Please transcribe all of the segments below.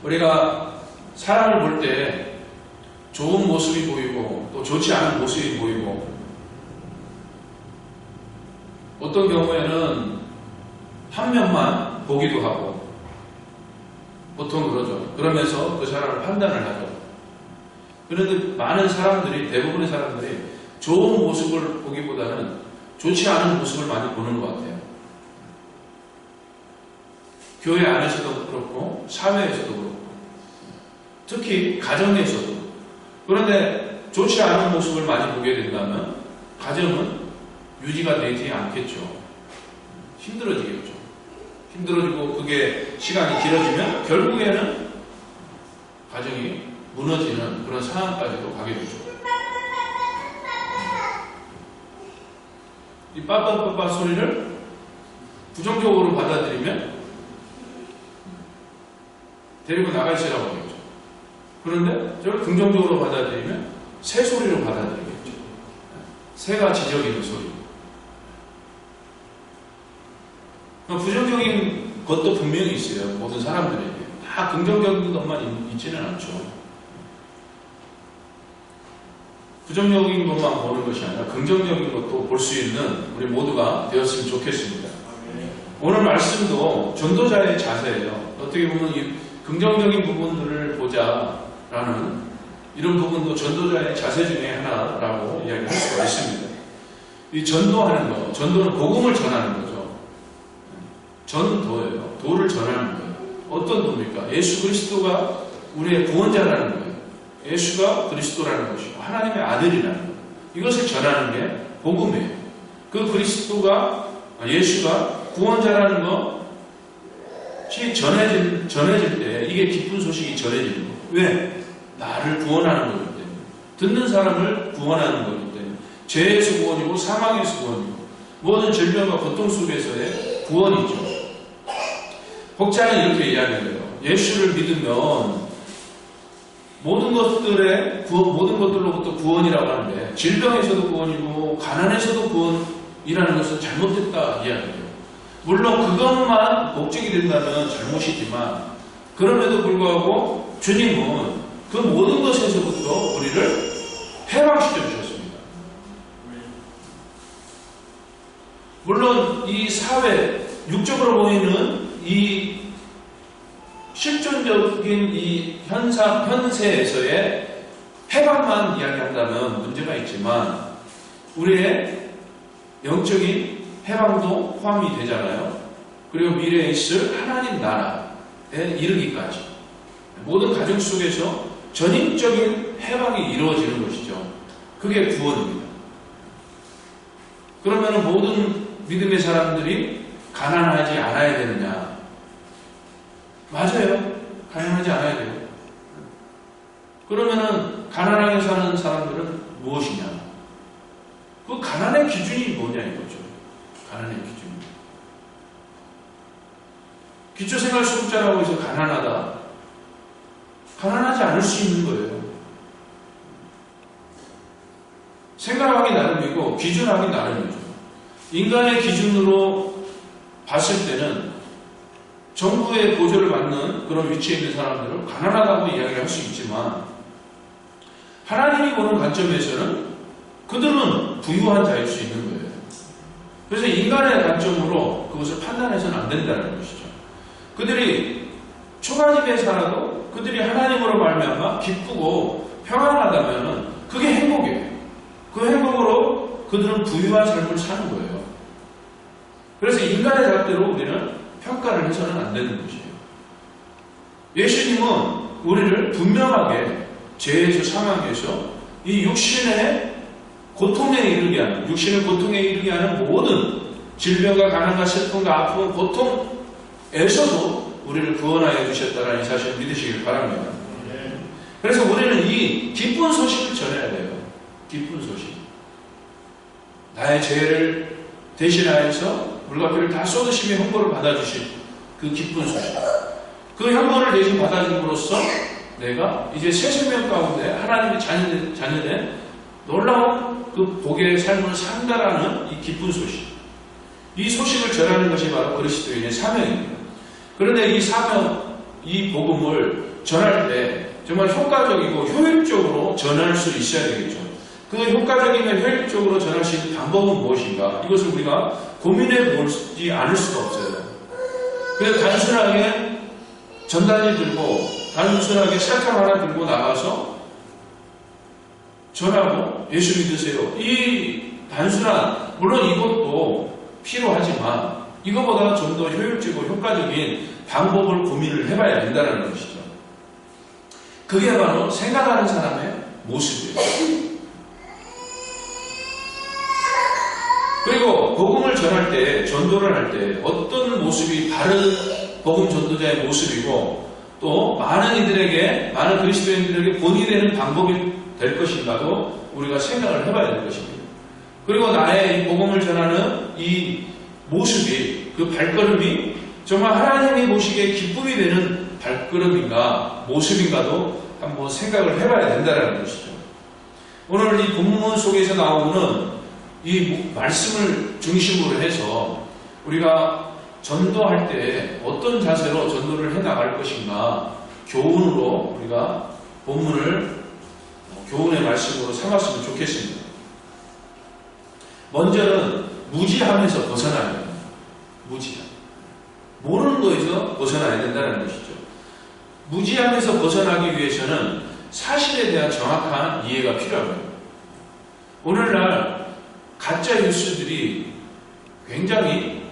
우리가 사람을 볼 때 좋은 모습이 보이고 또 좋지 않은 모습이 보이고 어떤 경우에는 한 면만 보기도 하고 보통 그러죠. 그러면서 그 사람을 판단을 하죠. 그런데 많은 사람들이, 대부분의 사람들이 좋은 모습을 보기보다는 좋지 않은 모습을 많이 보는 것 같아요. 교회 안에서도 그렇고 사회에서도 그렇고 특히 가정에서도. 그런데 좋지 않은 모습을 많이 보게 된다면 가정은 유지가 되지 않겠죠. 힘들어지겠죠. 힘들어지고 그게 시간이 길어지면 결국에는 가정이 무너지는 그런 상황까지도 가게 되죠. 이 빠빠빠빠 소리를 부정적으로 받아들이면 데리고 나가시라고 하겠죠. 그런데 저를 긍정적으로 받아들이면 새 소리로 받아들이겠죠. 새가 지저귀는 소리. 부정적인 것도 분명히 있어요. 모든 사람들에게. 다 긍정적인 것만 있지는 않죠. 부정적인 것만 보는 것이 아니라 긍정적인 것도 볼 수 있는 우리 모두가 되었으면 좋겠습니다. 오늘 말씀도 전도자의 자세예요. 어떻게 보면 이 긍정적인 부분들을 보자라는 이런 부분도 전도자의 자세 중에 하나라고 이야기할 수가 있습니다. 이 전도하는 거, 전도는 복음을 전하는 거죠. 전도예요. 도를 전하는 거예요. 어떤 도입니까? 예수 그리스도가 우리의 구원자라는 거예요. 예수가 그리스도라는 것이고 하나님의 아들이라는 거예요. 이것을 전하는 게 복음이에요. 그 그리스도가, 예수가 구원자라는 것이 전해질 때 이게 기쁜 소식이 전해지는 거예요. 왜? 나를 구원하는 거기 때문에. 듣는 사람을 구원하는 거기 때문에. 죄에서 구원이고 사망에서 구원이고 모든 질병과 고통 속에서의 구원이죠. 복자는 이렇게 이야기해요. 예수를 믿으면 모든 것들로부터 구원이라고 하는데 질병에서도 구원이고 가난에서도 구원이라는 것은 잘못됐다 이야기해요. 물론 그것만 목적이 된다면 잘못이지만 그럼에도 불구하고 주님은 그 모든 것에서부터 우리를 해방시켜 주셨습니다. 물론 이 사회, 육적으로 보이는 이 실존적인 이 현세에서의 해방만 이야기한다면 문제가 있지만 우리의 영적인 해방도 포함이 되잖아요. 그리고 미래에 있을 하나님 나라에 이르기까지 모든 가정 속에서 전인적인 해방이 이루어지는 것이죠. 그게 구원입니다. 그러면 모든 믿음의 사람들이 가난하지 않아야 되느냐? 맞아요. 가난하지 않아야 돼요. 그러면은 가난하게 사는 사람들은 무엇이냐? 그 가난의 기준이 뭐냐 이거죠. 가난의 기준. 기초생활수급자라고 해서 가난하다. 가난하지 않을 수 있는 거예요. 생각하기 나름이고 기준하기 나름이죠. 인간의 기준으로 봤을 때는 정부의 보조를 받는 그런 위치에 있는 사람들은 가난하다고 이야기를 할 수 있지만 하나님이 보는 관점에서는 그들은 부유한 자일 수 있는 거예요. 그래서 인간의 관점으로 그것을 판단해서는 안 된다는 것이죠. 그들이 초가집에 살아도 그들이 하나님으로 말미암아 기쁘고 평안하다면 그게 행복이에요. 그 행복으로 그들은 부유한 삶을 사는 거예요. 그래서 인간의 잣대로 우리는 평가를 해서는 안 되는 것이에요. 예수님은 우리를 분명하게 죄에서 사망에서 이 육신의 고통에 이르게 하는, 육신의 고통에 이르게 하는 모든 질병과 가난과 슬픔과 아픔, 고통에서도 우리를 구원하여 주셨다는 이 사실을 믿으시길 바랍니다. 그래서 우리는 이 기쁜 소식을 전해야 돼요. 기쁜 소식. 나의 죄를 대신하여서 물과 피를 다 쏟으시며 형벌을 받아주신 그 기쁜 소식. 그 형벌을 대신 받아줌으로써 내가 이제 새 생명 가운데 하나님의 자녀된 놀라운 그 복의 삶을 산다라는 이 기쁜 소식. 이 소식을 전하는 것이 바로 그리스도인의 사명입니다. 그런데 이 사명, 이 복음을 전할 때 정말 효과적이고 효율적으로 전할 수 있어야 되겠죠. 그 효과적이며 효율적으로 전할 수 있는 방법은 무엇인가? 이것을 우리가 고민해 보지 않을 수가 없어요. 그래서 단순하게 전단지 들고 단순하게 사탕 하나 들고 나가서 전하고 예수 믿으세요. 이 단순한, 물론 이것도 필요하지만 이거보다 좀 더 효율적이고 효과적인 방법을 고민을 해봐야 된다는 것이죠. 그게 바로 생각하는 사람의 모습이에요. 그리고 복음을 전할 때, 전도를 할 때 어떤 모습이 바른 복음 전도자의 모습이고 또 많은 이들에게, 많은 그리스도인들에게 본이 되는 방법이 될 것인가도 우리가 생각을 해봐야 될 것입니다. 그리고 나의 이 복음을 전하는 이 모습이, 그 발걸음이 정말 하나님이 보시기에 기쁨이 되는 발걸음인가 모습인가도 한번 생각을 해봐야 된다는 것이죠. 오늘 이 본문 속에서 나오는 이 말씀을 중심으로 해서 우리가 전도할 때 어떤 자세로 전도를 해나갈 것인가 교훈으로 우리가 본문을 교훈의 말씀으로 삼았으면 좋겠습니다. 먼저는 무지함에서 벗어나야 됩니다. 무지함. 모르는 거에서 벗어나야 된다는 것이죠. 무지함에서 벗어나기 위해서는 사실에 대한 정확한 이해가 필요합니다. 오늘날 가짜 뉴스들이 굉장히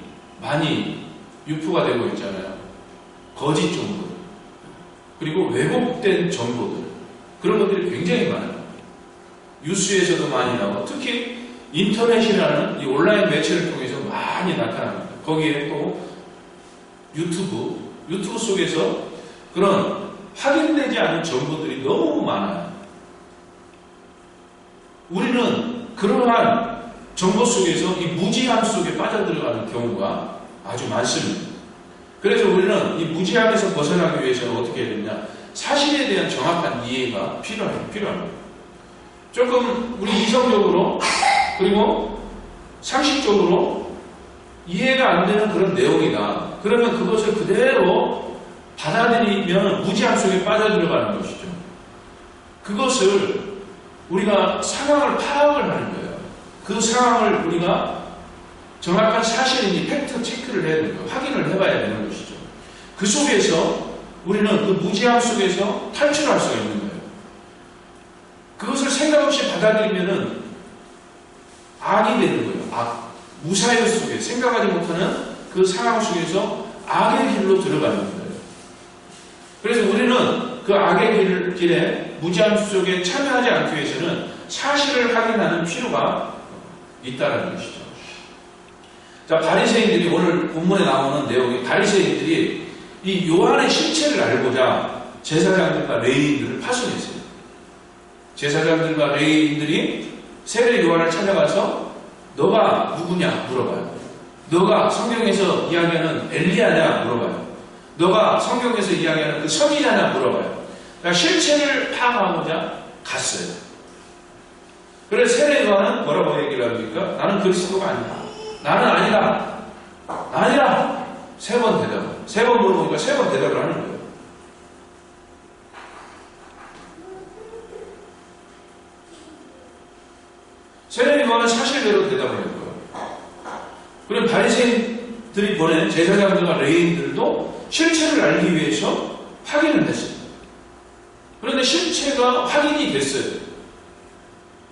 많이 유포가 되고 있잖아요. 거짓 정보들, 그리고 왜곡된 정보들, 그런 것들이 굉장히 많아요. 뉴스에서도 많이 나오고 특히 인터넷이라는 이 온라인 매체를 통해서 많이 나타납니다. 거기에 또 유튜브 속에서 그런 확인되지 않은 정보들이 너무 많아요. 우리는 그러한 정보 속에서 이 무지함 속에 빠져들어가는 경우가 아주 많습니다. 그래서 우리는 이 무지함에서 벗어나기 위해서는 어떻게 해야 되냐? 사실에 대한 정확한 이해가 필요합니다. 조금 우리 이성적으로 그리고 상식적으로 이해가 안 되는 그런 내용이다. 그러면 그것을 그대로 받아들이면 무지함 속에 빠져들어가는 것이죠. 그것을 우리가 상황을 파악을 하는 거예요. 그 상황을 우리가 정확한 사실인지 팩트 체크를 해야 되는 거예요. 확인을 해봐야 되는 것이죠. 그 속에서 우리는 그 무지함 속에서 탈출할 수가 있는 거예요. 그것을 생각 없이 받아들이면은 악이 되는 거예요. 악. 무사히 속에 생각하지 못하는 그 상황 속에서 악의 길로 들어가는 거예요. 그래서 우리는 그 악의 길에 무지함 속에 참여하지 않기 위해서는 사실을 확인하는 필요가 있다는 것이죠. 자, 바리새인들이 오늘 본문에 나오는 내용이 바리새인들이 이 요한의 실체를 알고자 제사장들과 레위인들을 파송했어요. 제사장들과 레위인들이 세례 요한을 찾아가서 너가 누구냐 물어봐요. 너가 성경에서 이야기하는 엘리야냐 물어봐요. 너가 성경에서 이야기하는 그 선지자냐 물어봐요. 그러니까 실체를 파악하고자 갔어요. 그래서 세례 요한은 뭐라고 얘기를 합니까? 나는 그리스도가 아니다. 나는 아니다. 아니라 세 번 대답을. 세 번 물어보니까 세 번 대답을 하는 거예요. 세례 요한은 사실대로 대답을 했고요. 그리고 바리새인들이 보낸 제사장들과 레위인들도 실체를 알기 위해서 확인을 했습니다. 그런데 실체가 확인이 됐어요.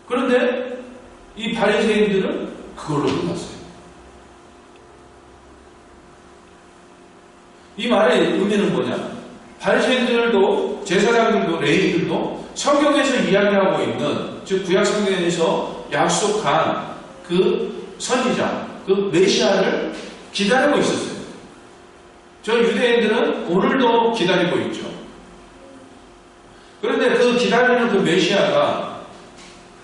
그런데 이 바리새인들은 그걸로 끝났어요. 이 말의 의미는 뭐냐? 바리새인들도 제사장들도 레위인들도 성경에서 이야기하고 있는, 즉 구약 성경에서 약속한 그 선지자, 그 메시아를 기다리고 있었어요. 저 유대인들은 오늘도 기다리고 있죠. 그런데 그 기다리는 그 메시아가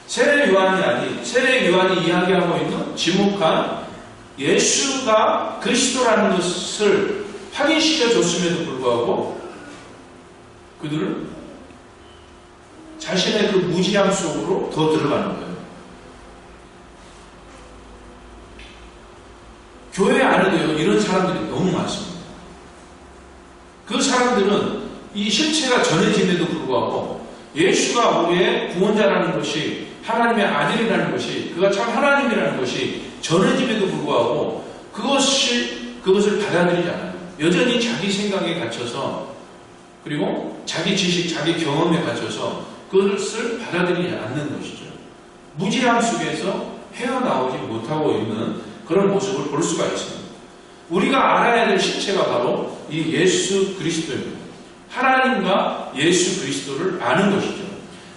세례 요한이 아닌, 세례 요한이 이야기하고 있는 지목한 예수가 그리스도라는 것을 확인시켜 줬음에도 불구하고 그들은 자신의 그 무지함 속으로 더 들어가는 거예요. 교회 안에도요, 이런 사람들이 너무 많습니다. 그 사람들은 이 실체가 전해짐에도 불구하고 예수가 우리의 구원자라는 것이, 하나님의 아들이라는 것이, 그가 참 하나님이라는 것이 전해짐에도 불구하고 그것을 받아들이지 않아요. 여전히 자기 생각에 갇혀서, 그리고 자기 지식, 자기 경험에 갇혀서 그것을 받아들이지 않는 것이죠. 무지함 속에서 헤어나오지 못하고 있는 그런 모습을 볼 수가 있습니다. 우리가 알아야 될 실체가 바로 이 예수 그리스도입니다. 하나님과 예수 그리스도를 아는 것이죠.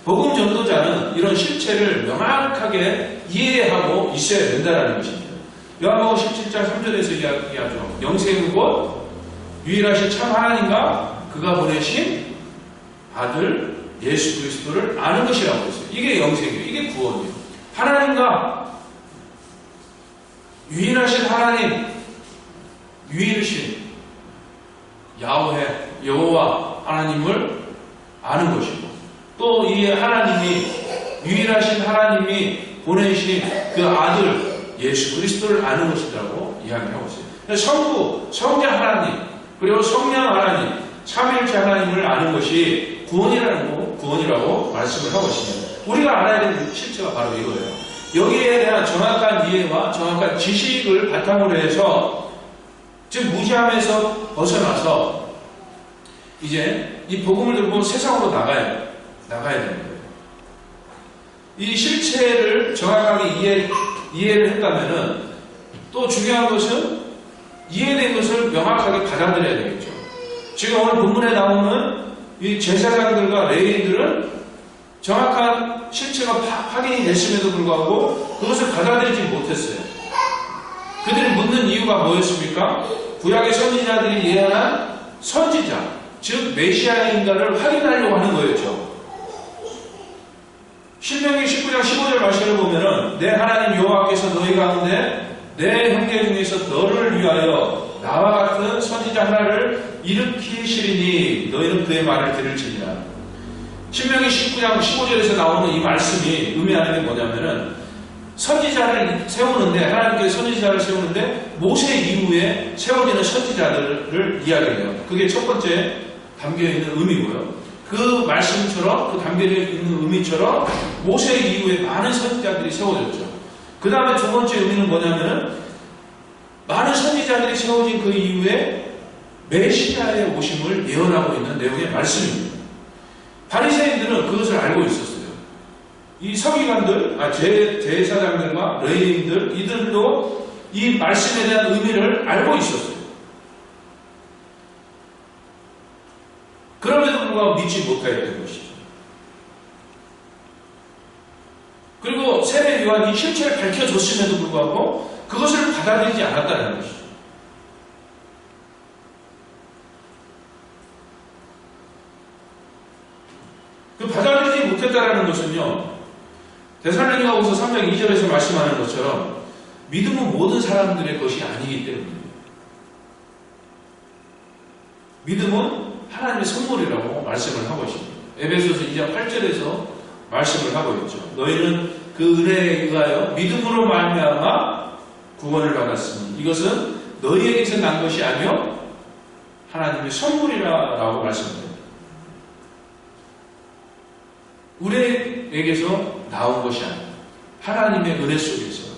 복음 전도자는 이런 실체를 명확하게 이해하고 있어야 된다는 것입니다. 요한복음 17장 3절에서 이야기하죠. 영생은 곧 유일하신 참 하나님과 그가 보내신 아들 예수 그리스도를 아는 것이라고 했어요. 이게 영생이에요. 이게 구원이에요. 하나님과 유일하신 하나님, 유일신 야훼, 여호와 하나님을 아는 것이고, 또 이 하나님이, 유일하신 하나님이 보내신 그 아들 예수 그리스도를 아는 것이라고 이야기하고 있어요. 성부, 성자 하나님, 그리고 성령 하나님, 삼일체 하나님을 아는 것이 구원이라고 말씀을 하고 있습니다. 우리가 알아야 되는 실체가 바로 이거예요. 여기에 대한 정확한 이해와 정확한 지식을 바탕으로 해서, 즉 무지함에서 벗어나서 이제 이 복음을 들고 세상으로 나가야 되는 거예요. 이 실체를 정확하게 이해를 했다면은, 또 중요한 것은 이해된 것을 명확하게 받아들여야 되겠죠. 지금 오늘 본문에 나오는 이 제사장들과 레위인들은 정확한 실체가 확인이 됐음에도 불구하고 그것을 받아들이지 못했어요. 그들이 묻는 이유가 뭐였습니까? 구약의 선지자들이 예언한 선지자, 즉 메시아인가를 확인하려고 하는 거였죠. 신명기 19장 15절 말씀을 보면은, 내 하나님 여호와께서 너희 가운데 내 형제 중에서 너를 위하여 나와 같은 선지자 하나를 일으키시리니 너희는 그의 말을 들을지니라. 신명기 19장 15절에서 나오는 이 말씀이 의미하는 게 뭐냐면은, 선지자를 세우는데, 하나님께서 선지자를 세우는데 모세 이후에 세워지는 선지자들을 이야기해요. 그게 첫 번째 담겨있는 의미고요. 그 말씀처럼, 그 담겨있는 의미처럼 모세 이후에 많은 선지자들이 세워졌죠. 그 다음에 두 번째 의미는 뭐냐면은, 많은 선지자들이 세워진 그 이후에 메시아의 오심을 예언하고 있는 내용의 말씀입니다. 바리새인들은 그것을 알고 있었어요. 이 서기관들, 제사장들과 레위인들, 이들도 이 말씀에 대한 의미를 알고 있었어요. 그럼에도 불구하고 믿지 못하였던 것이죠. 그리고 세례 요한이 실체를 밝혀줬음에도 불구하고 그것을 받아들이지 않았다는 것이죠. 그 받아들이지 못했다는 것은요, 데살로니가후서 3장 2절에서 말씀하는 것처럼 믿음은 모든 사람들의 것이 아니기 때문입니다. 믿음은 하나님의 선물이라고 말씀을 하고 있습니다. 에베소서 2장 8절에서 말씀을 하고 있죠. 너희는 그 은혜에 의하여 믿음으로 말미암아 구원을 받았으니 이것은 너희에게서 난 것이 아니요 하나님의 선물이라고 말씀합니다. 우리에게서 나온 것이 아니라 하나님의 은혜 속에서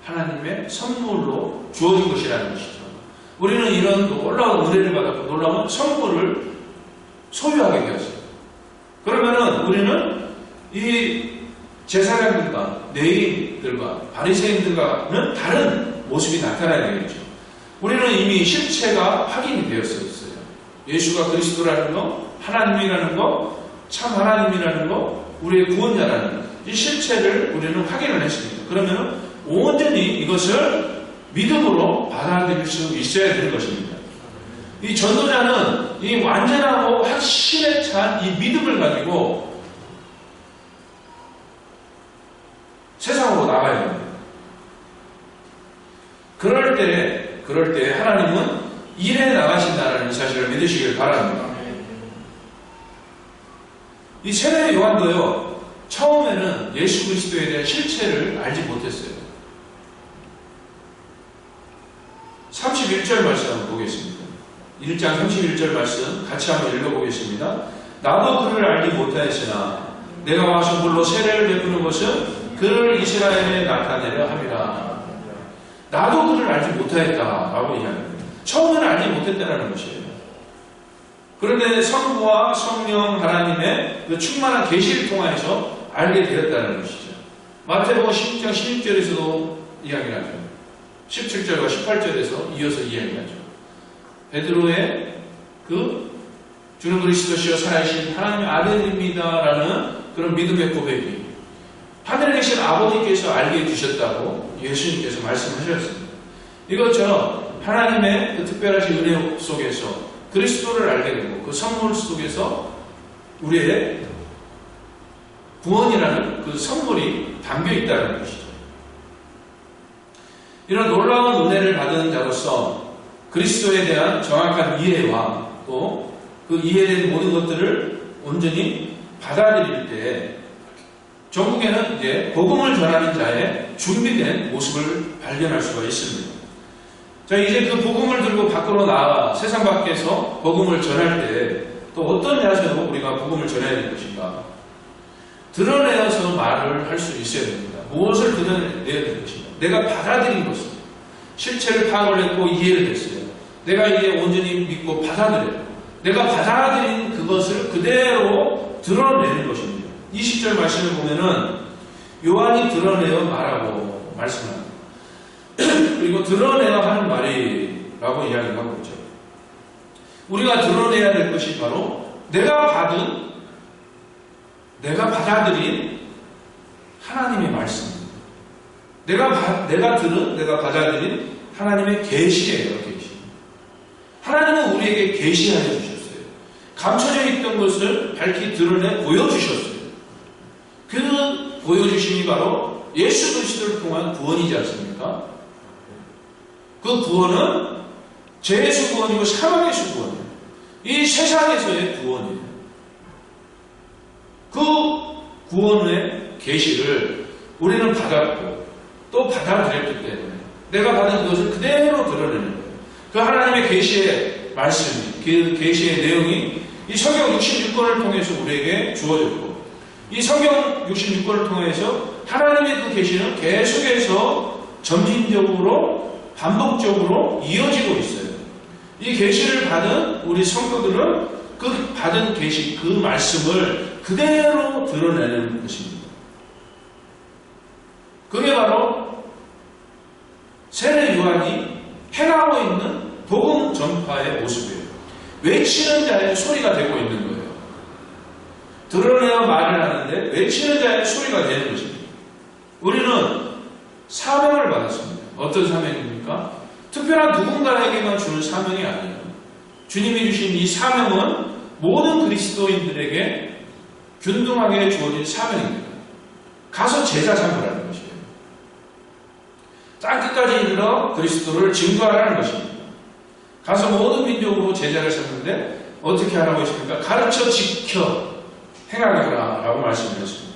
하나님의 선물로 주어진 것이라는 것이죠. 우리는 이런 놀라운 은혜를 받았고 놀라운 선물을 소유하게 되었어요. 그러면은 우리는 이 제사장들과 레위인들과 바리새인들과는 다른 모습이 나타나야 되겠죠. 우리는 이미 실체가 확인이 되었어요. 예수가 그리스도라는 거, 하나님이라는 거, 참 하나님이라는 거, 우리의 구원자라는 거, 이 실체를 우리는 확인을 했습니다. 그러면 온전히 이것을 믿음으로 받아들일 수 있어야 되는 것입니다. 이 전도자는 이 완전하고 확신에 찬 이 믿음을 가지고 세상으로 나가야 됩니다. 그럴 때 하나님은 일해 나가신다는 사실을 믿으시길 바랍니다. 이 세례 요한도요, 처음에는 예수 그리스도에 대한 실체를 알지 못했어요. 31절 말씀 한번 보겠습니다. 1장 31절 말씀 같이 한번 읽어보겠습니다. 나도 그를 알지 못하였으나 내가 와서 물로 세례를 베푸는 것은 그를 이스라엘에 나타내려 함이라. 나도 그를 알지 못하였다라고 이야기합니다. 처음에는 알지 못했다는 것이에요. 그런데 성부와 성령 하나님의 그 충만한 계시를 통하여서 알게 되었다는 것이죠. 마태복음 10장 16절에서도 이야기를 하죠. 17절과 18절에서 이어서 이야기하죠. 베드로의 그 주는 그리스도시여 살아계신 하나님의 아들입니다라는 그런 믿음의 고백이 하늘에 계신 아버지께서 알게 해주셨다고 예수님께서 말씀하셨습니다. 이것처럼 하나님의 그 특별하신 은혜 속에서 그리스도를 알게 되고 그 선물 속에서 우리의 구원이라는 그 선물이 담겨 있다는 것이죠. 이런 놀라운 은혜를 받은 자로서 그리스도에 대한 정확한 이해와 또 그 이해된 모든 것들을 온전히 받아들일 때 전국에는 이제 복음을 전하는 자의 준비된 모습을 발견할 수가 있습니다. 자, 이제 그 복음을 들고 밖으로 나와 세상 밖에서 복음을 전할 때 또 어떤 자세로 우리가 복음을 전해야 될 것인가? 드러내어서 말을 할 수 있어야 됩니다. 무엇을 드러내야 될 것인가? 내가 받아들인 것을 실체를 파악을 했고 이해를 했어요. 내가 이제 온전히 믿고 받아들여요. 내가 받아들인 그것을 그대로 드러내는 것입니다. 20절 말씀을 보면은 요한이 드러내어 말하고 말씀합니다. 그리고 드러내어 하는 말이라고 이야기를 하고 있죠. 우리가 드러내야 될 것이 바로 내가 받아들인 하나님의 말씀입니다. 내가 받아들인 하나님의 계시예요. 계시. 하나님은 우리에게 계시하여 주셨어요. 감춰져 있던 것을 밝히 드러내 보여주셨어요. 그 보여주심이 바로 예수 그리스도를 통한 구원이지 않습니까? 그 구원은 죄에서 구원이고 사망에서 구원이에요. 이 세상에서의 구원이에요. 그 구원의 계시를 우리는 받았고 또 받아들였기 때문에 내가 받은 그것을 그대로 드러내는 거예요. 그 하나님의 계시의 말씀이, 그 계시의 내용이 이 성경 66권을 통해서 우리에게 주어졌고 이 성경 66권을 통해서 하나님의 그 계시는 계속해서 점진적으로 반복적으로 이어지고 있어요. 이 계시를 받은 우리 성도들은 그 받은 계시, 그 말씀을 그대로 드러내는 것입니다. 그게 바로 세례 요한이 행하고 있는 복음 전파의 모습이에요. 외치는 자의 소리가 되고 있는 거예요. 드러내어 말을 하는데 외치는 자의 소리가 되는 것입니다. 우리는 사명을 받았습니다. 어떤 사명입니까? 특별한 누군가에게만 주는 사명이 아니에요. 주님이 주신 이 사명은 모든 그리스도인들에게 균등하게 주어진 사명입니다. 가서 제자 삼으라는 것이에요. 땅끝까지 이르러 그리스도를 증거하라는 것입니다. 가서 모든 민족으로 제자를 삼는데 어떻게 하라고 했습니까? 가르쳐 지켜 행하라 라고 말씀드렸습니다.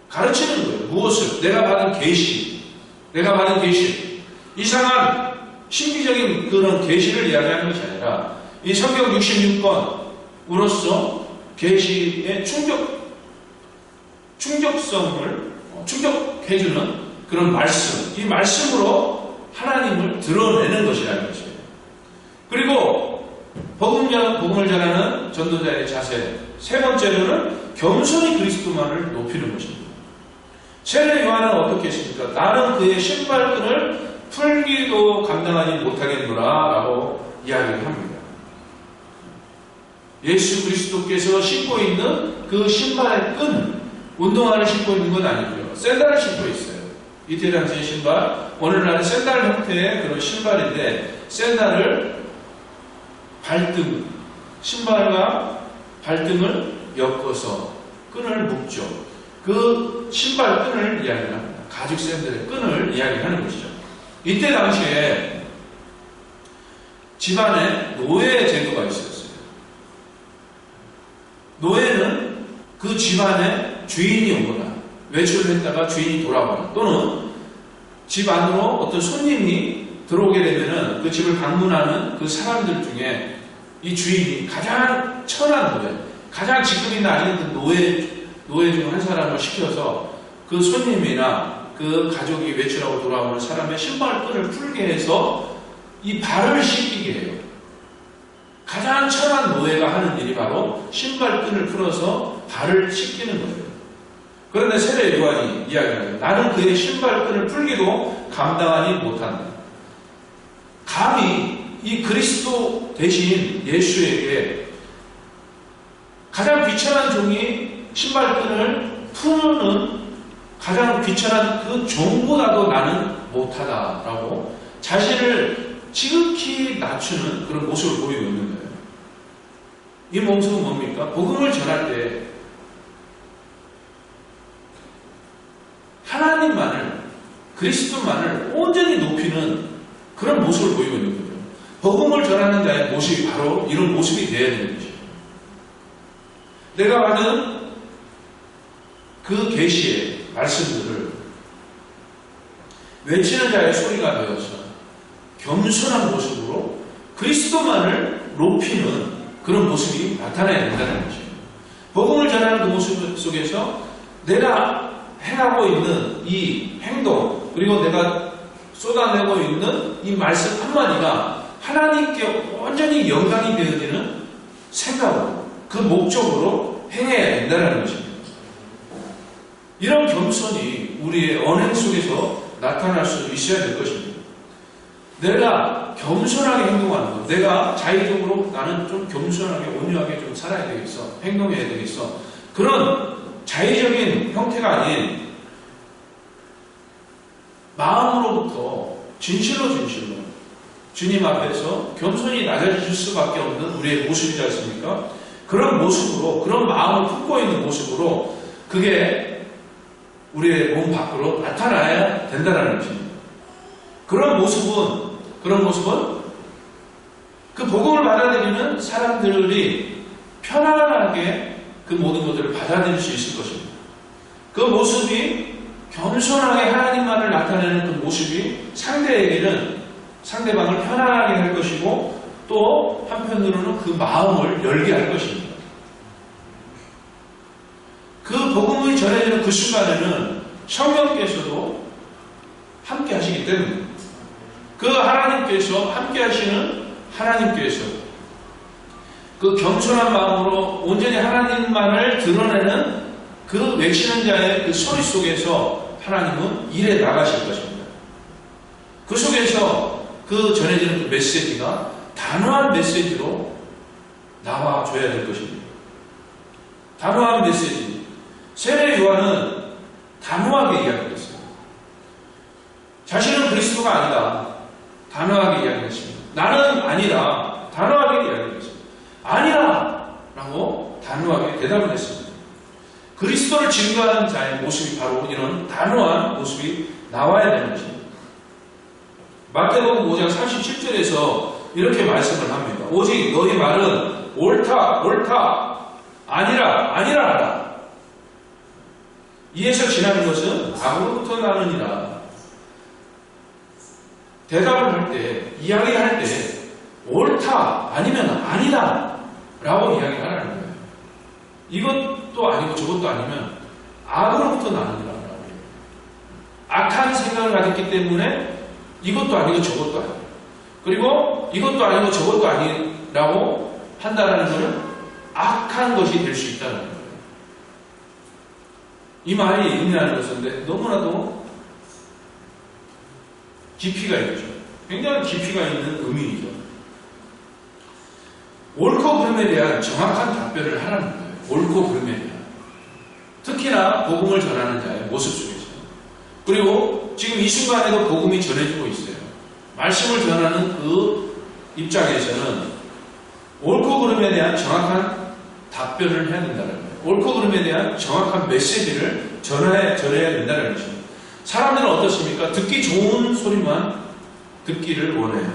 가르치는 거예요. 무엇을? 내가 받은 계시, 이상한 신비적인 그런 계시를 이야기하는 것이 아니라 이 성경 66권으로서 계시의 충족성을 충족해주는 그런 말씀, 이 말씀으로 하나님을 드러내는 것이라는 것이에요. 그리고 복음을 전하는 전도자의 자세, 세 번째로는 겸손히 그리스도만을 높이는 것입니다. 세례 요한은 어떻게 했습니까? 나는 그의 신발끈을 풀기도 감당하지 못하겠노라 라고 이야기를 합니다. 예수 그리스도께서 신고 있는 그 신발의 끈, 운동화를 신고 있는 건 아니고요. 샌들을 신고 있어요. 이태 당시의 신발, 오늘날은 샌들 형태의 그런 신발인데 샌들을 신발과 발등을 엮어서 끈을 묶죠. 그 신발 끈을 이야기합니다. 가죽 샌들의 끈을 이야기하는 것이죠. 이때 당시에 집안에 노예 제도가 있었어요. 노예는 그 집안의 주인이 오거나 외출을 했다가 주인이 돌아오거나 또는 집 안으로 어떤 손님이 들어오게 되면은 그 집을 방문하는 그 사람들 중에 이 주인이 가장 천한 노예, 가장 직급이 낮은 그 노예 중 한 사람을 시켜서 그 손님이나 그 가족이 외출하고 돌아오는 사람의 신발끈을 풀게 해서 이 발을 씻기게 해요. 가장 천한 노예가 하는 일이 바로 신발끈을 풀어서 발을 씻기는 거예요. 그런데 세례 요한이 이야기하죠. 나는 그의 신발끈을 풀기도 감당하지 못한다. 감히 이 그리스도 대신 예수에게 가장 귀천한 종이 신발끈을 푸는 가장 귀천한 그 종보다도 나는 못하다라고 자신을 지극히 낮추는 그런 모습을 보이고 있는 거예요. 이 모습은 뭡니까? 복음을 전할 때 하나님만을, 그리스도만을 온전히 높이는 그런 모습을 보이고 있는 거죠. 복음을 전하는 자의 모습이 바로 이런 모습이 되어야 되는 것이죠. 내가 받은 그 계시의 말씀들을 외치는 자의 소리가 되어서 겸손한 모습으로 그리스도만을 높이는 그런 모습이 나타나야 된다는 것이죠. 복음을 전하는 그 모습 속에서 내가 행하고 있는 이 행동, 그리고 내가 쏟아내고 있는 이 말씀 한마디가 하나님께 완전히 영광이 되어지는 생각으로, 그 목적으로 행해야 된다는 것입니다. 이런 겸손이 우리의 언행 속에서 나타날 수 있어야 될 것입니다. 내가 겸손하게 행동하는 것, 내가 자의적으로 나는 좀 겸손하게 온유하게 좀 살아야 되겠어, 행동해야 되겠어, 그런 자의적인 형태가 아닌 마음으로부터 진실로 주님 앞에서 겸손히 낮아질 수밖에 없는 우리의 모습이지 않습니까? 그런 모습으로, 그런 마음을 품고 있는 모습으로 그게 우리의 몸 밖으로 나타나야 된다는 것입니다. 그런 모습은 그 복음을 받아들이는 사람들이 편안하게 그 모든 것들을 받아들일 수 있을 것입니다. 그 모습이 겸손하게 하나님만을 나타내는 그 모습이 상대방을 편안하게 할 것이고 또 한편으로는 그 마음을 열게 할 것입니다. 그 복음이 전해지는 그 순간에는 성령께서도 함께 하시기 때문에 그 하나님께서 함께 하시는 하나님께서 그 겸손한 마음으로 온전히 하나님만을 드러내는 그 외치는 자의 그 소리 속에서 하나님은 일해 나가실 것입니다. 그 속에서 그 전해지는 그 메시지가 단호한 메시지로 나와줘야 될 것입니다. 단호한 메시지. 세례 요한은 단호하게 이야기했어요. 자신은 그리스도가 아니다. 단호하게 이야기했습니다. 나는 아니다. 단호하게 이야기했습니다. 아니라! 라고 단호하게 대답을 했습니다. 그리스도를 증거하는 자의 모습이 바로 이런 단호한 모습이 나와야 되는 것입니다. 마태복음 5장 37절에서 이렇게 말씀을 합니다. 오직 너희 말은 옳다, 아니라 하라. 이에서 지나는 것은 악으로부터 나느니라. 대답을 할 때, 이야기할 때 옳다, 아니면 아니다 라고 이야기하라는 거예요. 이것도 아니고 저것도 아니면 악으로부터 나느니라. 악한 생각을 가졌기 때문에 이것도 아니고 저것도 아니고, 그리고 이것도 아니고 저것도 아니라고 한다는 것은 악한 것이 될 수 있다는 거예요. 이 말이 의미하는 것인데 너무나도 깊이가 있죠. 굉장히 깊이가 있는 의미이죠. 옳고 그름에 대한 정확한 답변을 하라는 거예요. 옳고 그름에 대한. 특히나 복음을 전하는 자의 모습 속에서. 그리고 지금 이 순간에도 복음이 전해지고 있어요. 말씀을 전하는 그 입장에서는 옳고 그름에 대한 정확한 답변을 해야 된다는 거예요. 옳고 그름에 대한 정확한 메시지를 전해야 된다는 것입니다. 사람들은 어떻습니까? 듣기 좋은 소리만 듣기를 원해요.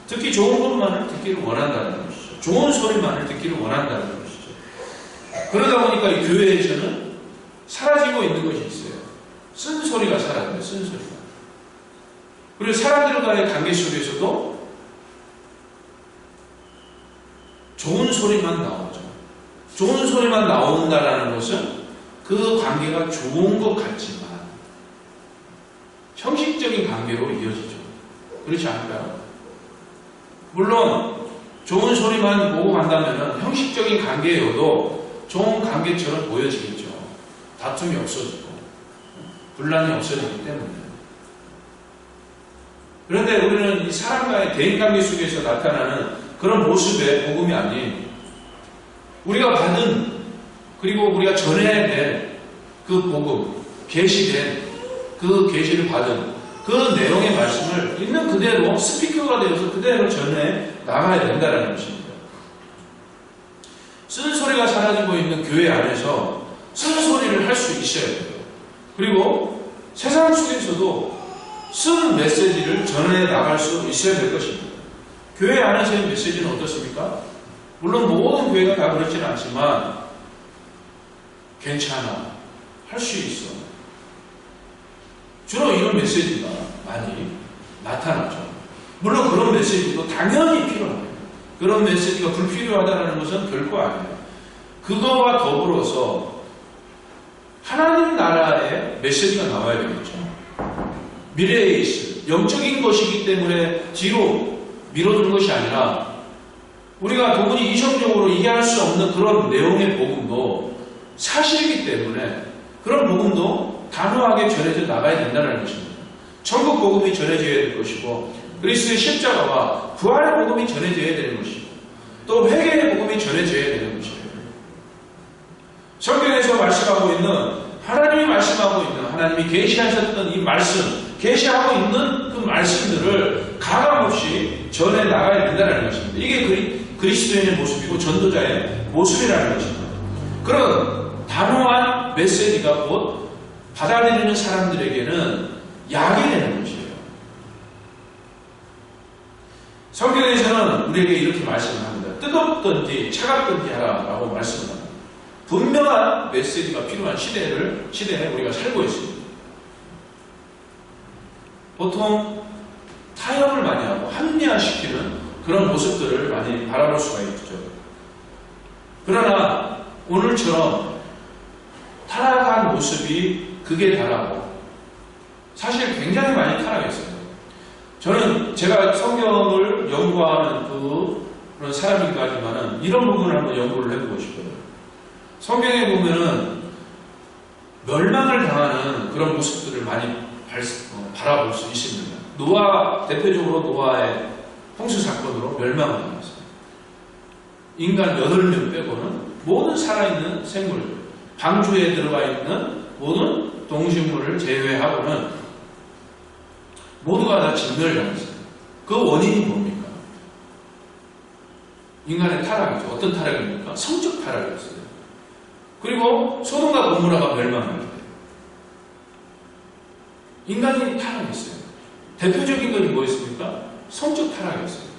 듣기 좋은 것만을 듣기를 원한다는 것이죠. 좋은 소리만을 듣기를 원한다는 것이죠. 그러다 보니까 이 교회에서는 사라지고 있는 것이 있어요. 쓴소리가 사라져요. 쓴소리가. 그리고 사람들과의 관계 속에서도 좋은 소리만 나오죠. 좋은 소리만 나온다라는 것은 그 관계가 좋은 것 같지만 형식적인 관계로 이어지죠. 그렇지 않을까요? 물론 좋은 소리만 보고 간다면 형식적인 관계여도 좋은 관계처럼 보여지겠죠. 다툼이 없어지고 분란이 없어지기 때문에. 그런데 우리는 이 사람과의 대인관계 속에서 나타나는 그런 모습의 복음이 아닌 우리가 받은 그리고 우리가 전해야 될 그 복음, 계시된 그 계시를 받은 그 내용의 말씀을 있는 그대로 스피커가 되어서 그대로 전해 나가야 된다는 것입니다. 쓴소리가 사라지고 있는 교회 안에서 쓴소리를 할 수 있어야 돼요. 그리고 세상 속에서도 쓴 메시지를 전해 나갈 수 있어야 될 것입니다. 교회 안에서의 메시지는 어떻습니까? 물론 모든 교회가 다 그렇지는 않지만 괜찮아, 할 수 있어. 주로 이런 메시지가 많이 나타나죠. 물론 그런 메시지도 당연히 필요합니다. 그런 메시지가 불필요하다는 것은 결코 아니에요. 그거와 더불어서 하나님 나라의 메시지가 나와야 되겠죠. 미래에 있을 영적인 것이기 때문에 뒤로 밀어두는 것이 아니라 우리가 도무지 이성적으로 이해할 수 없는 그런 내용의 복음도 사실이기 때문에 그런 복음도 단호하게 전해져 나가야 된다는 것입니다. 천국 복음이 전해져야 될 것이고 그리스도의 십자가와 부활의 복음이 전해져야 되는 것이고 또 회개의 복음이 전해져야 되는 것이에요. 성경에서 말씀하고 있는 하나님이 말씀하고 있는 하나님이 계시하셨던 이 말씀 계시하고 있는 그 말씀들을 가감없이 전해 나가야 된다는 것입니다. 이게 그리스도인의 모습이고 전도자의 모습이라는 것입니다. 그런 단호한 메시지가 곧 받아들이는 사람들에게는 약이 되는 것이에요. 성경에서는 우리에게 이렇게 말씀을 합니다. 뜨겁든지 차갑든지 하라라고 말씀을 합니다. 분명한 메시지가 필요한 시대에 우리가 살고 있습니다. 보통 타협을 많이 하고 합리화시키는 그런 모습들을 많이 바라볼 수가 있죠. 그러나 오늘처럼 타락한 모습이 극에 달하고 사실 굉장히 많이 타락했어요. 저는 제가 성경을 연구하는 그런 사람이기도 하지만 이런 부분을 한번 연구를 해보고 싶어요. 성경에 보면은 멸망을 당하는 그런 모습들을 많이 바라볼 수 있습니다. 대표적으로 노아의 홍수 사건으로 멸망을 당했어요. 인간 8명 빼고는 모든 살아있는 생물, 방주에 들어가 있는 모든 동식물을 제외하고는 모두가 다 진멸을 당했어요. 그 원인이 뭡니까? 인간의 타락이죠. 어떤 타락입니까? 성적 타락이었어요. 그리고 소돔과 고모라가 멸망할 때 인간이 타락했어요. 대표적인 것이 뭐였습니까? 성적 타락이었어요.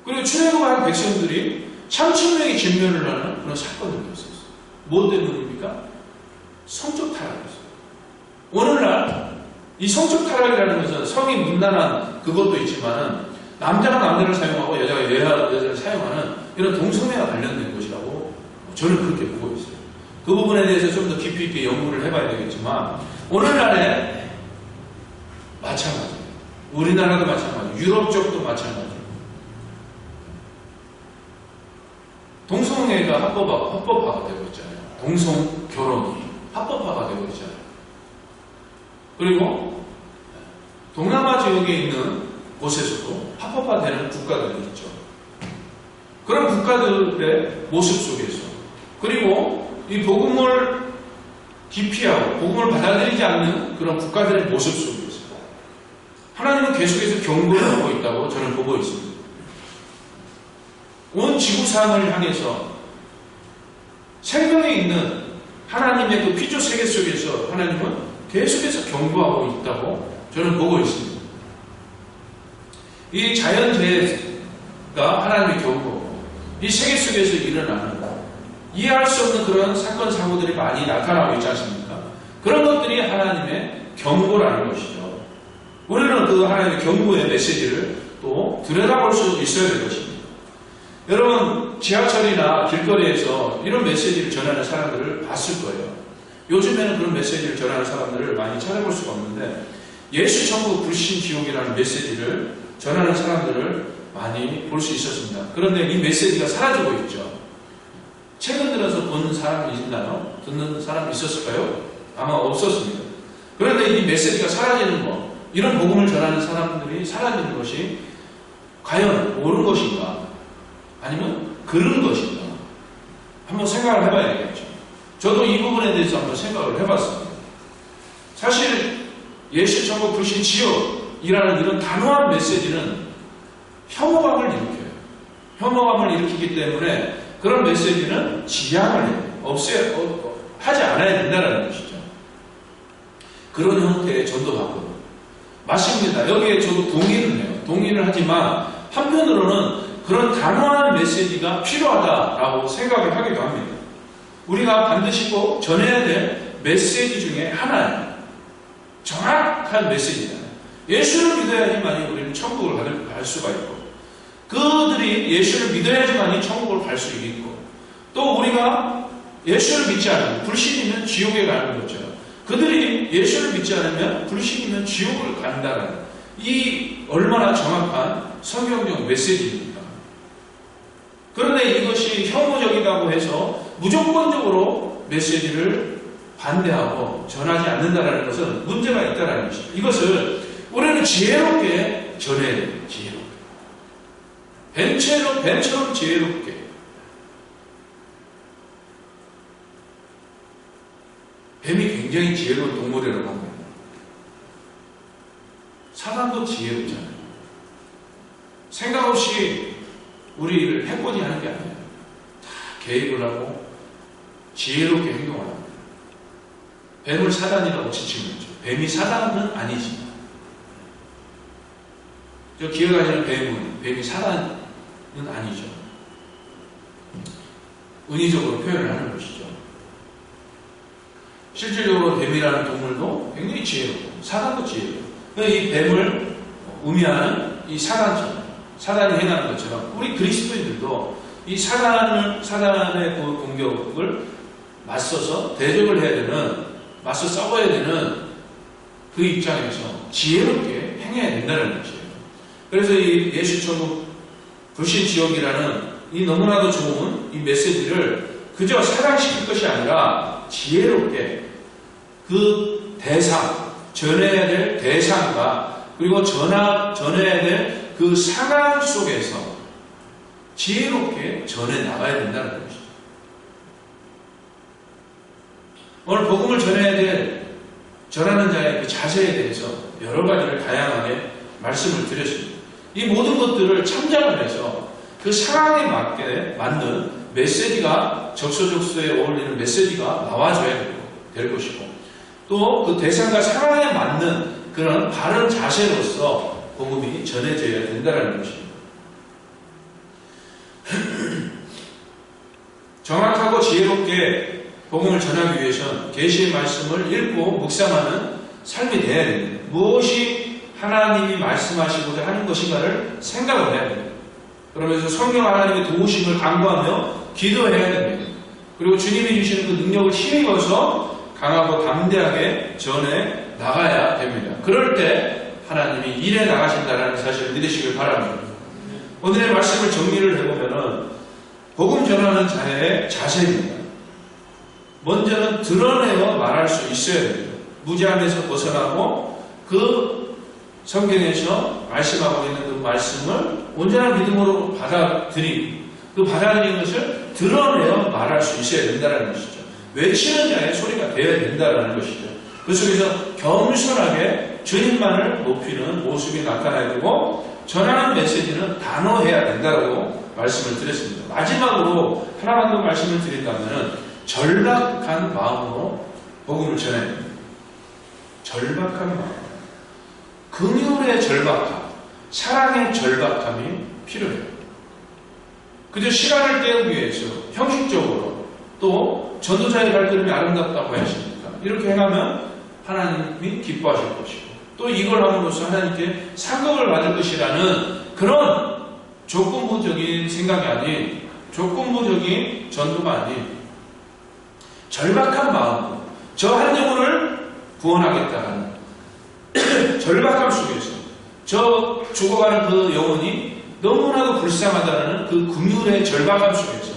그리고 출애굽한 백성들이 3,000명이 진멸을 하는 그런 사건이 있었어요. 뭐 때문입니까? 성적 타락이었어요. 오늘날 이 성적 타락이라는 것은 성이 문란한 그것도 있지만 남자가 남자를 사용하고 여자가 여자를 사용하는 이런 동성애와 관련된 것이라고 저는 그렇게 보고 있어요. 그 부분에 대해서 좀 더 깊이 있게 연구를 해봐야 되겠지만 오늘날에 마찬가지예요. 우리나라도 마찬가지예요. 유럽 쪽도 마찬가지예요. 동성애가 합법화가 되고 있잖아요. 동성 결혼이 합법화가 되고 있잖아요. 그리고 동남아 지역에 있는 곳에서도 합법화되는 국가들이 있죠. 그런 국가들의 모습 속에서 그리고 이 복음을 기피하고 복음을 받아들이지 않는 그런 국가들의 모습 속에서 하나님은 계속해서 경고를 하고 있다고 저는 보고 있습니다. 온 지구상을 향해서 생명에 있는 하나님의 그 피조 세계 속에서 하나님은 계속해서 경고하고 있다고 저는 보고 있습니다. 이 자연재해가 하나님의 경고고 이 세계 속에서 일어나는 이해할 수 없는 그런 사건 사고들이 많이 나타나고 있지 않습니까? 그런 것들이 하나님의 경고라는 것이죠. 우리는 그 하나님의 경고의 메시지를 또 들여다볼 수 있어야 될 것입니다. 여러분, 지하철이나 길거리에서 이런 메시지를 전하는 사람들을 봤을 거예요. 요즘에는 그런 메시지를 전하는 사람들을 많이 찾아볼 수가 없는데, 예수 천국 불신 지옥이라는 메시지를 전하는 사람들을 많이 볼 수 있었습니다. 그런데 이 메시지가 사라지고 있죠. 최근 들어서 본 사람이 있나요? 듣는 사람이 있었을까요? 아마 없었습니다. 그런데 이 메시지가 사라지는 것, 이런 복음을 전하는 사람들이 사라지는 것이 과연 옳은 것인가? 아니면 그른 것인가? 한번 생각을 해봐야 되겠죠. 저도 이 부분에 대해서 한번 생각을 해봤습니다. 사실 예수 천국 불신 지옥이라는 이런 단호한 메시지는 혐오감을 일으켜요. 혐오감을 일으키기 때문에 그런 메시지는 지양을 해요. 하지 않아야 된다는 것이죠. 그런 형태의 전도받고 맞습니다. 여기에 저도 동의를 해요. 동의를 하지만 한편으로는 그런 단호한 메시지가 필요하다라고 생각을 하기도 합니다. 우리가 반드시 꼭 전해야 될 메시지 중에 하나예요. 정확한 메시지잖아요. 예수를 믿어야지만 우리는 천국을 갈 수가 있고, 그들이 예수를 믿어야지만 천국을 갈 수 있고, 또 우리가 예수를 믿지 않으면 불신이면 지옥에 가는 것처럼 그들이 예수를 믿지 않으면 불신이면 지옥을 간다는 이 얼마나 정확한 성경적 메시지입니까? 그런데 이것이 혐오적이라고 해서 무조건적으로 메시지를 반대하고 전하지 않는다는 것은 문제가 있다는 것이죠. 이것을 우리는 지혜롭게 전해야 돼요. 지혜롭게. 뱀처럼 지혜롭게. 뱀이 굉장히 지혜로운 동물이라고 합니다. 사람도 지혜롭잖아요. 생각 없이 우리를 해코지 하는 게 아니에요. 다 계획을 하고 지혜롭게 행동합니다. 뱀을 사단이라고 지칭을 했죠. 뱀이 사단은 아니지. 저 기어다니는 뱀이 사단은 아니죠. 은의적으로 표현을 하는 것이죠. 실질적으로 뱀이라는 동물도 굉장히 지혜롭고 사단도 지혜롭고, 이 뱀을 의미하는 이 사단이 행하는 것처럼 우리 그리스도인들도 이 사단의 그 공격을 맞서서 대적을 해야 되는, 맞서 싸워야 되는 그 입장에서 지혜롭게 행해야 된다는 것이에요. 그래서 이 예수 천국 불신 지옥이라는 이 너무나도 좋은 이 메시지를 그저 사랑시킬 것이 아니라 지혜롭게 그 대상, 전해야 될 대상과 그리고 전해야 될 그 상황 속에서 지혜롭게 전해 나가야 된다는 것이죠. 오늘 복음을 전해야 될 전하는 자의 그 자세에 대해서 여러 가지를 다양하게 말씀을 드렸습니다. 이 모든 것들을 참작을 해서 그 상황에 맞는 메시지가 적소적소에 어울리는 메시지가 나와줘야 될 것이고, 또 그 대상과 상황에 맞는 그런 바른 자세로서 복음이 전해져야 된다는 것입니다. 정확하고 지혜롭게 복음을 전하기 위해서는 계시의 말씀을 읽고 묵상하는 삶이 되어야 됩니다. 무엇이 하나님이 말씀하시고자 하는 것인가를 생각을 해야 됩니다. 그러면서 성령 하나님의 도우심을 간구하며 기도해야 됩니다. 그리고 주님이 주시는 그 능력을 힘입어서 강하고 담대하게 전해 나가야 됩니다. 그럴 때 하나님이 일해 나가신다는 사실을 믿으시길 바랍니다. 오늘의 말씀을 정리를 해보면은 복음 전하는 자의 자세입니다. 먼저는 드러내어 말할 수 있어야 됩니다. 무지함에서 벗어나고 그 성경에서 말씀하고 있는 그 말씀을 온전한 믿음으로 받아들이는 것을 드러내어 말할 수 있어야 된다는 것이죠. 외치는 자의 소리가 되어야 된다는 것이죠. 그 속에서 겸손하게 주님만을 높이는 모습이 나타나야 되고, 전하는 메시지는 단호해야 된다고 말씀을 드렸습니다. 마지막으로 하나만 더 말씀을 드린다면 절박한 마음으로 복음을 전해야 됩니다. 절박한 마음, 긍휼의 절박함, 사랑의 절박함이 필요해요. 그저 시간을 때우기 위해서 형식적으로 또 전도자의 발걸음이 아름답다고 하십니까? 이렇게 행하면 하나님이 기뻐하실 것이고, 또 이걸 함으로써 하나님께 상급을 받을 것이라는 그런 조건부적인 생각이 아닌, 조건부적인 전도가 아닌 절박한 마음으로 저 한 영혼을 구원하겠다는 절박함 속에서 저 죽어가는 그 영혼이 너무나도 불쌍하다는 그 긍휼의 절박함 속에서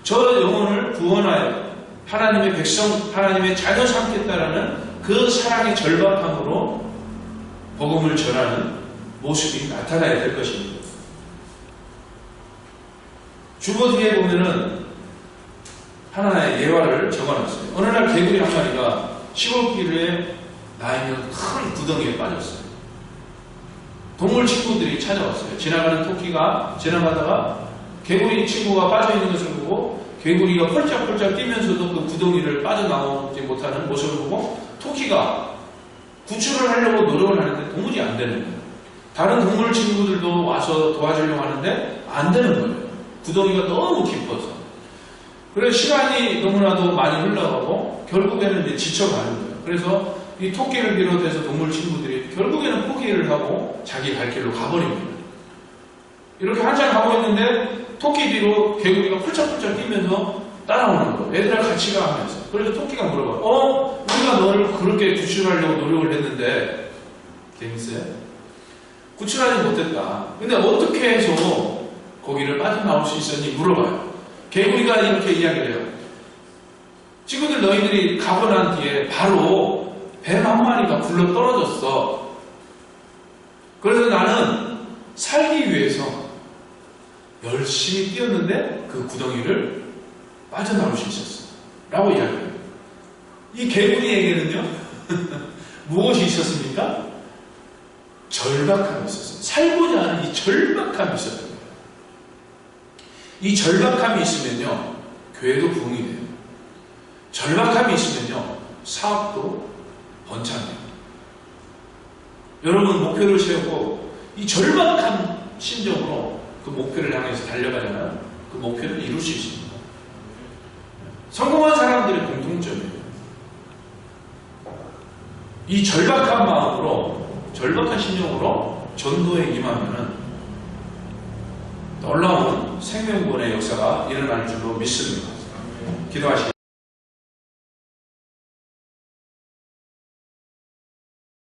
저 영혼을 구원하여 하나님의 백성, 하나님의 자녀 삼겠다라는 그 사랑의 절박함으로 복음을 전하는 모습이 나타나야 될 것입니다. 주보 뒤에 보면은 하나의 예화를 적어놨어요. 어느 날 개구리 한 마리가 시골길에 나 있는 큰 구덩이에 빠졌어요. 동물 친구들이 찾아왔어요. 지나가는 토끼가 지나가다가 개구리 친구가 빠져있는 것을 보고 개구리가 펄짝펄짝 뛰면서도 그 구덩이를 빠져나오지 못하는 모습을 보고 토끼가 구출을 하려고 노력을 하는데 도무지 안 되는 거예요. 다른 동물 친구들도 와서 도와주려고 하는데 안 되는 거예요. 구덩이가 너무 깊어서. 그래서 시간이 너무나도 많이 흘러가고 결국에는 이제 지쳐가는 거예요. 그래서 이 토끼를 비롯해서 동물 친구들이 결국에는 포기를 하고 자기 갈 길로 가버립니다. 이렇게 한참 가고 있는데 토끼 뒤로 개구리가 훌쩍훌쩍 뛰면서 따라오는 거예요. 얘들아 같이 가 하면서. 그래서 토끼가 물어봐요. 우리가 너를 그렇게 구출하려고 노력을 했는데 재밌어요? 구출하지 못했다. 근데 어떻게 해서 거기를 빠져나올 수 있었니? 물어봐요. 개구리가 이렇게 이야기를 해요. 친구들 너희들이 가고 난 뒤에 바로 뱀 한 마리가 굴러 떨어졌어. 그래서 나는 살기 위해서 열심히 뛰었는데 그 구덩이를 빠져나올 수 있었어. 라고 이야기해요. 이 개구리에게는요, 무엇이 있었습니까? 절박함이 있었어요. 살고자 하는 이 절박함이 있었던 거예요. 이 절박함이 있으면요, 교회도 부흥이 돼요. 절박함이 있으면요, 사업도 번창해요. 여러분 목표를 세우고 이 절박한 심정으로 그 목표를 향해서 달려가려면 그 목표를 이룰 수 있습니다. 성공한 사람들의 공통점이에요. 이 절박한 마음으로, 절박한 심정으로 전도에 임하면은 놀라운 생명권의 역사가 일어날 줄로 믿습니다. 기도하시겠습니다.